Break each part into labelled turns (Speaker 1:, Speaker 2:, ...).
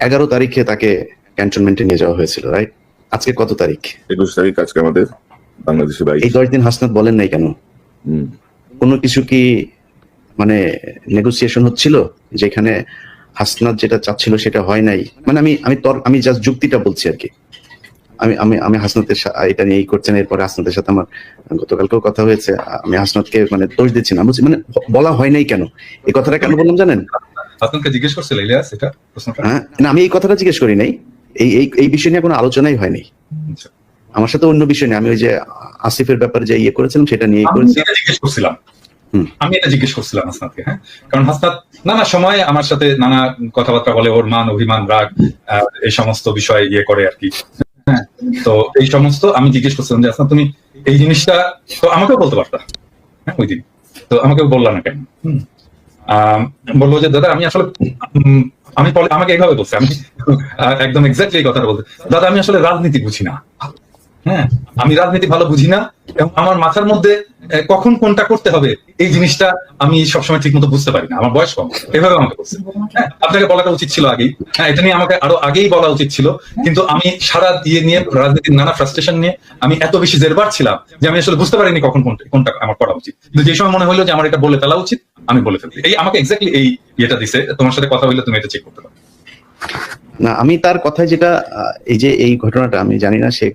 Speaker 1: 11 তারিখে তাকে ক্যান্টনমেন্টে নিয়ে যাওয়া হয়েছিল, রাইট? আজকে কত তারিখ?
Speaker 2: 21 তারিখ আজকে আমাদের বাংলাদেশে।
Speaker 1: এই 10 দিন হাসনাত বলেন নাই কেন? কোনো কিছু কি মানে নেগোসিয়েশন হচ্ছিল যেখানে হাসনাত যেটা চাচ্ছিল সেটা হয় নাই? মানে আমি জাস্ট যুক্তিটা বলছি আর কি। আমি হাসনাতের এটা নিয়ে করছেন, এরপরে হাসনাতের সাথে আমার গতকালকেও কথা হয়েছে। আমি হাসনাতকে মানে দোষ দিচ্ছি না, বলছি মানে বলা হয় নাই কেন? এই কথাটা কেন বললাম জানেন?
Speaker 3: হাসনাতকে জিজ্ঞেস করছিল ইলিয়াস এটা প্রশ্নটা?
Speaker 1: হ্যাঁ, না আমি এই কথাটা জিজ্ঞেস করি নাই। এই বিষয় নিয়ে কোনো আলোচনাই হয়নি আমার সাথে। অন্য বিষয় নিয়ে আমি ওই যে আসিফের ব্যাপারে যে ইয়ে করেছিলাম সেটা নিয়ে
Speaker 3: জিজ্ঞেস করছিলাম। আমি এটা জিজ্ঞেস করছিলাম হাসনাতকে, হ্যাঁ, কারণ হাসনাত নানা সময় আমার সাথে নানা কথাবার্তা বলে, ওর মান অভিমান রাগ এই সমস্ত বিষয় ইয়ে করে আর কি। হ্যাঁ, তো এই সমস্ত আমি জিজ্ঞেস করছিলাম যে হাসনাত তুমি এই জিনিসটা তো আমাকেও বলতে পারতা, হ্যাঁ, ওই দিন তো আমাকে বললা না কেন? বললো যে দাদা আমি আসলে আমাকে এইভাবে বলছে, আমি একদম এক্স্যাক্টলি এই কথাটা বলতে, দাদা আমি আসলে রাজনীতি বুঝি না। হ্যাঁ, আমি রাজনীতি ভালো বুঝি না এবং আমার মাথার মধ্যে কখন কোনটা করতে হবে এই জিনিসটা আমি সবসময় ঠিক মতো বুঝতে পারি না, আমার বয়স কম। এভাবে আমাকে বলছে। হ্যাঁ, আপনাকে বলাটা উচিত ছিল আগেই। হ্যাঁ, এটা নিয়ে আমাকে আরো আগেই বলা উচিত ছিল, কিন্তু আমি সারা দিয়ে নিয়ে রাজনীতির নানা ফ্রাস্ট্রেশন নিয়ে আমি এত বেশি জেরবার ছিলাম যে আমি আসলে বুঝতে পারিনি কখন কোনটা আমার করা উচিত। কিন্তু যে সময় মনে হলো যে আমার এটা বলে ফেলা উচিত, আমি বলে ফেলি। এই আমাকে এক্স্যাক্টলি এই ইয়েটা দিছে, তোমার সাথে কথা হইলে তুমি এটা চেক করতে পারো।
Speaker 1: না, আমি তার কথায় যেটা এই যে এই ঘটনাটা আমি জানি না সে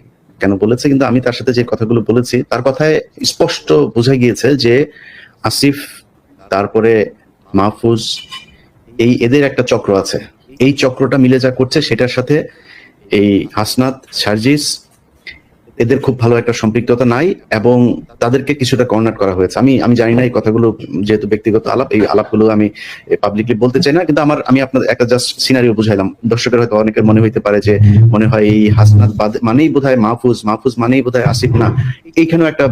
Speaker 1: কেন বলেছে, কিন্তু আমি তার সাথে যে কথাগুলো বলেছি তার কথায় স্পষ্ট বোঝা গিয়েছে যে আসিফ তারপরে মাহফুজ এদের একটা চক্র আছে। এই চক্রটা মিলে যা করছে সেটার সাথে এই হাসনাত, সার্জিস এদের খুব ভালো একটা সম্পৃক্ততা নাই এবং তাদেরকে কিছুটা কর্নার করা হয়েছে। আমি জানি না এই কথাগুলো, যেহেতু ব্যক্তিগত আলাপ, এই আলাপগুলো আমি পাবলিকলি বলতে চাই না, কিন্তু আমি আপনাদের একটা জাস্ট সিনারিও বুঝাইলাম। দর্শকের হয়তো অনেকের মনে হইতে পারে যে মনে হয় এই হাসনাত মানেই বোধহয় মাহফুজ মানেই বোধহয় আসিফ। না, এইখানেও একটা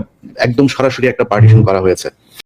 Speaker 1: একদম সরাসরি একটা পার্টিশন করা হয়েছে।